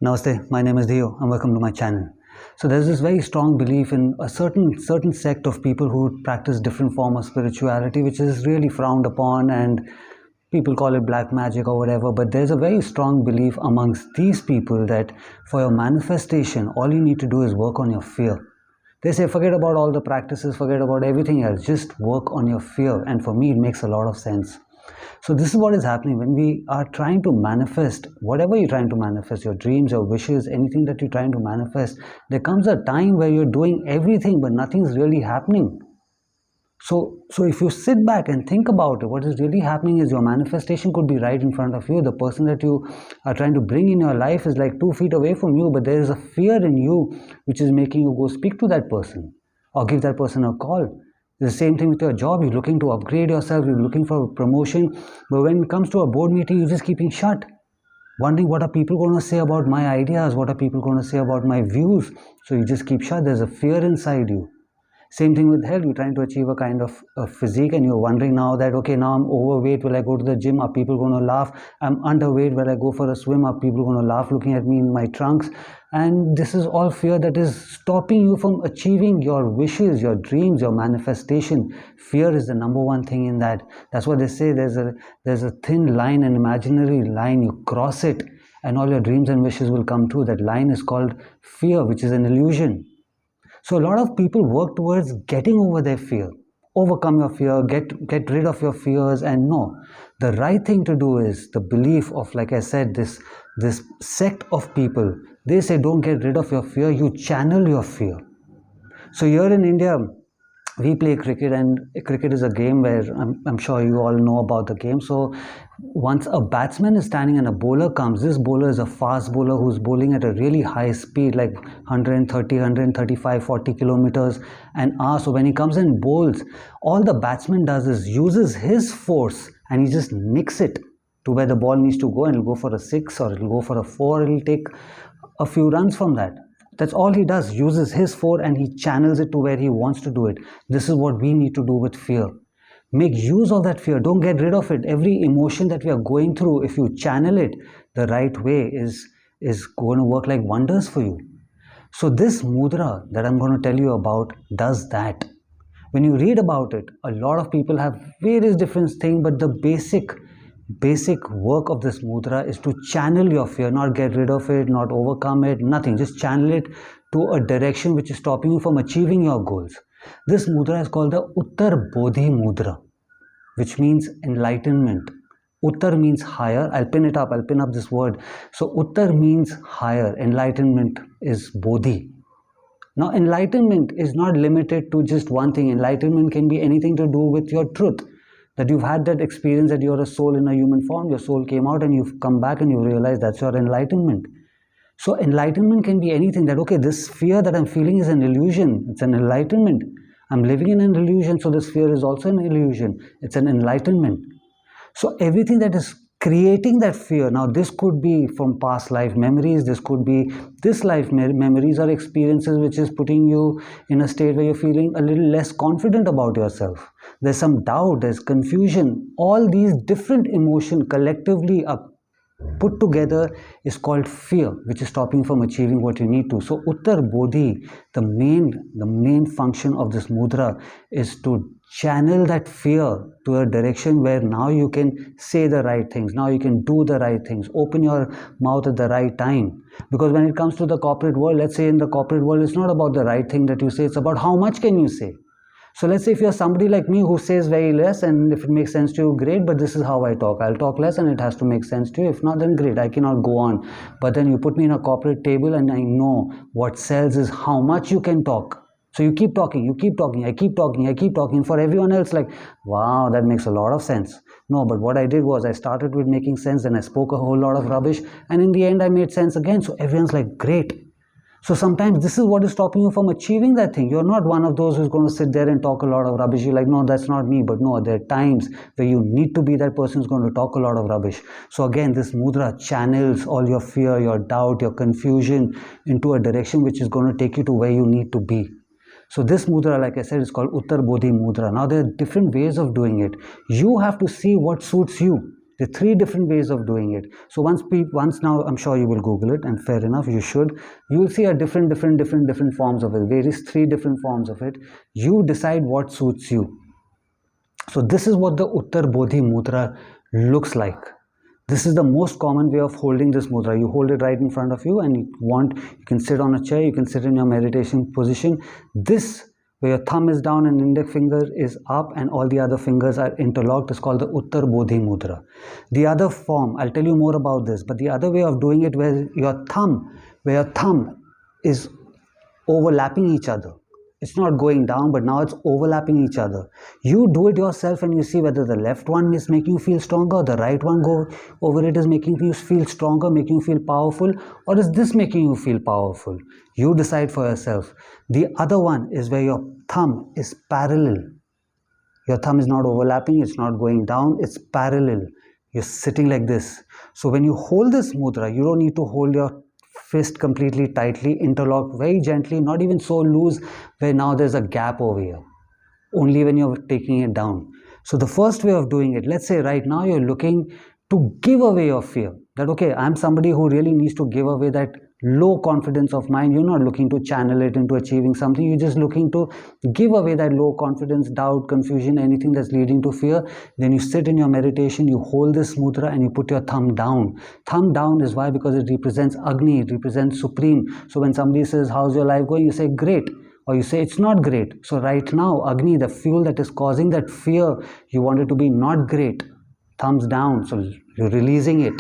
Namaste, my name is Dhieyo and welcome to my channel. So there's this very strong belief in a certain sect of people who practice different form of spirituality which is really frowned upon, and people call it black magic or whatever, but there's a very strong belief amongst these people that for your manifestation all you need to do is work on your fear. They say forget about all the practices, forget about everything else, just work on your fear. And for me it makes a lot of sense. So this is what is happening when we are trying to manifest whatever you're trying to manifest, your dreams, your wishes, anything that you're trying to manifest. There comes a time where you're doing everything but nothing's really happening. So if you sit back and think about it, what is really happening is your manifestation could be right in front of you. The person that you are trying to bring in your life is like 2 feet away from you, but there is a fear in you which is making you go speak to that person or give that person a call. The same thing with your job. You're looking to upgrade yourself, you're looking for a promotion, but when it comes to a board meeting, you're just keeping shut, wondering what are people going to say about my ideas, what are people going to say about my views. So you just keep shut. There's a fear inside you. Same thing with health. You're trying to achieve a kind of a physique and you're wondering now that, okay, now I'm overweight, will I go to the gym, are people going to laugh? I'm underweight, will I go for a swim, are people going to laugh looking at me in my trunks? And this is all fear that is stopping you from achieving your wishes, your dreams, your manifestation. Fear is the number one thing in that. That's what they say, there's a thin line, an imaginary line, you cross it and all your dreams and wishes will come true. That line is called fear, which is an illusion. So a lot of people work towards getting over their fear, overcome your fear, get rid of your fears. And no, the right thing to do is the belief of, like I said, this sect of people. They say don't get rid of your fear, you channel your fear. So here in India, we play cricket, and cricket is a game where I'm sure you all know about the game. So once a batsman is standing and a bowler comes, this bowler is a fast bowler who's bowling at a really high speed, like 130, 135, 40 kilometers an hour. So when he comes and bowls, all the batsman does is uses his force and he just nicks it to where the ball needs to go, and it'll go for a 6 or it'll go for a 4. It'll take a few runs from that. That's all he does, uses his force and he channels it to where he wants to do it. This is what we need to do with fear. Make use of that fear. Don't get rid of it. Every emotion that we are going through, if you channel it the right way, is going to work like wonders for you. So this mudra that I'm going to tell you about does that. When you read about it, a lot of people have various different things, but the basic work of this mudra is to channel your fear, not get rid of it, not overcome it, nothing. Just channel it to a direction which is stopping you from achieving your goals. This mudra is called the Uttar Bodhi mudra, which means enlightenment. Uttar means higher. I'll pin up this word. So Uttar means higher. Enlightenment is Bodhi. Now enlightenment is not limited to just one thing. Enlightenment can be anything to do with your truth. That you've had that experience that you're a soul in a human form, your soul came out and you've come back and you realize that's your enlightenment. So enlightenment can be anything, that okay, this fear that I'm feeling is an illusion, it's an enlightenment. I'm living in an illusion, so this fear is also an illusion, it's an enlightenment. So everything that is creating that fear, now this could be from past life memories, this could be this life memories or experiences which is putting you in a state where you're feeling a little less confident about yourself. There's some doubt, there's confusion. All these different emotions collectively are put together is called fear, which is stopping you from achieving what you need to. So Uttar Bodhi, the main function of this mudra is to channel that fear to a direction where now you can say the right things, now you can do the right things, open your mouth at the right time. Because when it comes to the corporate world, let's say in the corporate world, it's not about the right thing that you say, it's about how much can you say. So let's say if you're somebody like me who says very less, and if it makes sense to you, great, but this is how I talk. I'll talk less and it has to make sense to you. If not, then great, I cannot go on. But then you put me in a corporate table and I know what sells is how much you can talk. So you keep talking, I keep talking. For everyone else, like, wow, that makes a lot of sense. No, but what I did was I started with making sense, then I spoke a whole lot of rubbish, and in the end I made sense again. So everyone's like, great. So sometimes this is what is stopping you from achieving that thing. You're not one of those who's going to sit there and talk a lot of rubbish. You're like, no, that's not me. But no, there are times where you need to be that person who's going to talk a lot of rubbish. So again, this mudra channels all your fear, your doubt, your confusion into a direction which is going to take you to where you need to be. So this mudra, like I said, is called Uttar Bodhi mudra. Now there are different ways of doing it. You have to see what suits you. There are 3 different ways of doing it. So once now, I'm sure you will Google it, and fair enough, you should. You will see a different forms of it. Various 3 different forms of it. You decide what suits you. So this is what the Uttar Bodhi Mudra looks like. This is the most common way of holding this mudra. You hold it right in front of you, and you can sit on a chair, you can sit in your meditation position. This, where your thumb is down and index finger is up and all the other fingers are interlocked, is called the Uttar Bodhi Mudra. The other form, I'll tell you more about this, but the other way of doing it where your thumb is overlapping each other. It's not going down, but now it's overlapping each other. You do it yourself and you see whether the left one is making you feel stronger, the right one go over it is making you feel stronger, making you feel powerful, or is this making you feel powerful? You decide for yourself. The other one is where your thumb is parallel. Your thumb is not overlapping, it's not going down, it's parallel. You're sitting like this. So when you hold this mudra, you don't need to hold your fist completely tightly, interlocked very gently, not even so loose where now there's a gap over here. Only when you're taking it down. So the first way of doing it, let's say right now you're looking to give away your fear. That okay, I'm somebody who really needs to give away that low confidence of mine. You're not looking to channel it into achieving something. You're just looking to give away that low confidence, doubt, confusion, anything that's leading to fear. Then you sit in your meditation, you hold this mudra and you put your thumb down. Thumb down is why? Because it represents Agni, it represents Supreme. So when somebody says, how's your life going? You say, great. Or you say, it's not great. So right now, Agni, the fuel that is causing that fear, you want it to be not great. Thumbs down. So you're releasing it.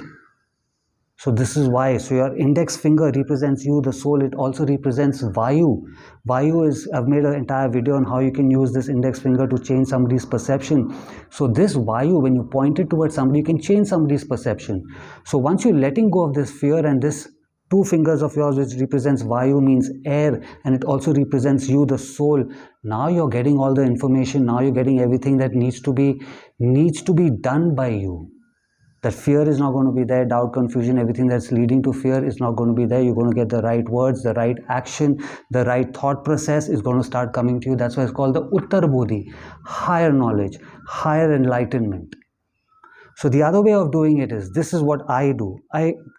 So this is why. So your index finger represents you, the soul. It also represents Vayu. Vayu is, I've made an entire video on how you can use this index finger to change somebody's perception. So this Vayu, when you point it towards somebody, you can change somebody's perception. So once you're letting go of this fear, and this 2 fingers of yours, which represents Vayu, means air, and it also represents you, the soul. Now you're getting all the information. Now you're getting everything that needs to be done by you. That fear is not going to be there, doubt, confusion, everything that's leading to fear is not going to be there. You're going to get the right words, the right action, the right thought process is going to start coming to you. That's why it's called the Uttar Bodhi, higher knowledge, higher enlightenment. So the other way of doing it is, this is what I do.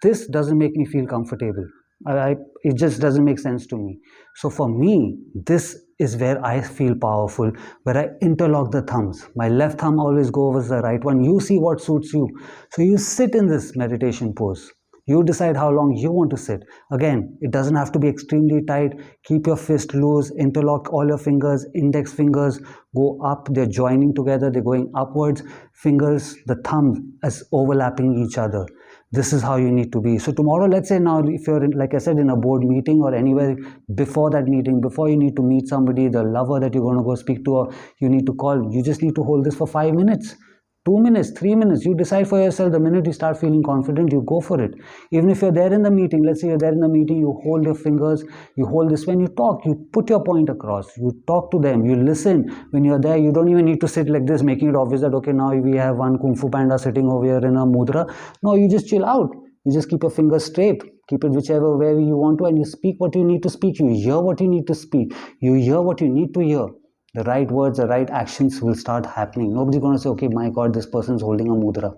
This doesn't make me feel comfortable. It just doesn't make sense to me. So for me, this is where I feel powerful, where I interlock the thumbs. My left thumb always goes over the right one. You see what suits you. So you sit in this meditation pose. You decide how long you want to sit. Again, it doesn't have to be extremely tight. Keep your fist loose, interlock all your fingers, index fingers go up, they're joining together, they're going upwards. Fingers, the thumb is overlapping each other. This is how you need to be. So tomorrow, let's say now, if you're in, like I said, in a board meeting or anywhere before that meeting, before you need to meet somebody, the lover that you're going to go speak to, or you need to call, you just need to hold this for 5 minutes. 2 minutes, 3 minutes, you decide for yourself. The minute you start feeling confident, you go for it. Even if you're there in the meeting, let's say you're there in the meeting, you hold your fingers, you hold this. When you talk, you put your point across, you talk to them, you listen. When you're there, you don't even need to sit like this, making it obvious that, okay, now we have one Kung Fu Panda sitting over here in a mudra. No, you just chill out. You just keep your fingers straight, keep it whichever way you want to, and you speak what you need to speak. You hear what you need to speak. You hear what you need to hear. The right words, the right actions will start happening. Nobody's going to say, okay, my God, this person's holding a mudra.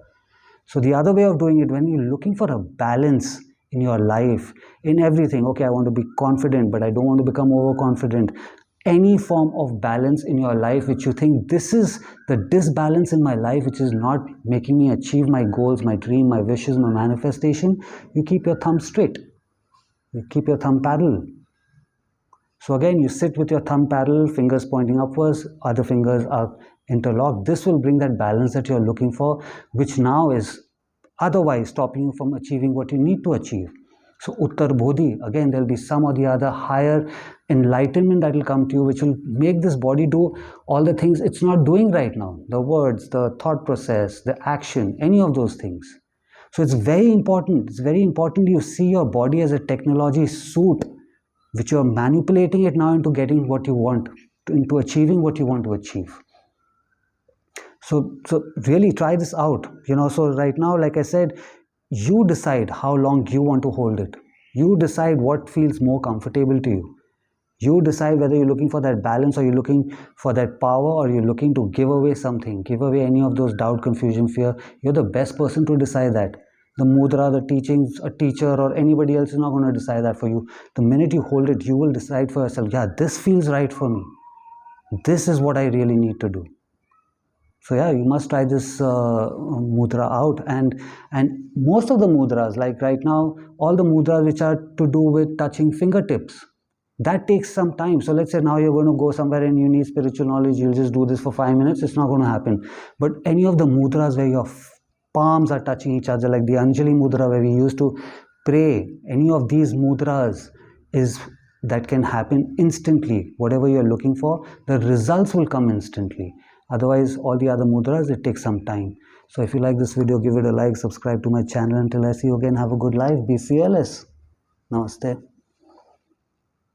So the other way of doing it, when you're looking for a balance in your life, in everything, okay, I want to be confident, but I don't want to become overconfident. Any form of balance in your life which you think, this is the disbalance in my life which is not making me achieve my goals, my dream, my wishes, my manifestation, you keep your thumb straight. You keep your thumb parallel. So again, you sit with your thumb parallel, fingers pointing upwards, other fingers are interlocked. This will bring that balance that you're looking for, which now is otherwise stopping you from achieving what you need to achieve. So Uttar Bodhi, again, there'll be some or the other higher enlightenment that will come to you, which will make this body do all the things it's not doing right now. The words, the thought process, the action, any of those things. So it's very important. It's very important you see your body as a technology suit, which you are manipulating it now into getting what you want, into achieving what you want to achieve. So really try this out. So right now, like I said, you decide how long you want to hold it. You decide what feels more comfortable to you. You decide whether you're looking for that balance, or you're looking for that power, or you're looking to give away something, give away any of those doubt, confusion, fear. You're the best person to decide that. The mudra, the teachings, a teacher or anybody else is not going to decide that for you. The minute you hold it, you will decide for yourself, yeah, this feels right for me. This is what I really need to do. So yeah, you must try this mudra out. And most of the mudras, like right now, all the mudras which are to do with touching fingertips, that takes some time. So let's say now you're going to go somewhere and you need spiritual knowledge, you'll just do this for 5 minutes, it's not going to happen. But any of the mudras where your palms are touching each other, like the Anjali mudra where we used to pray, any of these mudras is that can happen instantly. Whatever you're looking for, the results will come instantly. Otherwise, all the other mudras, it takes some time. So if you like this video, give it a like, subscribe to my channel. Until I see you again, have a good life, be fearless. Namaste.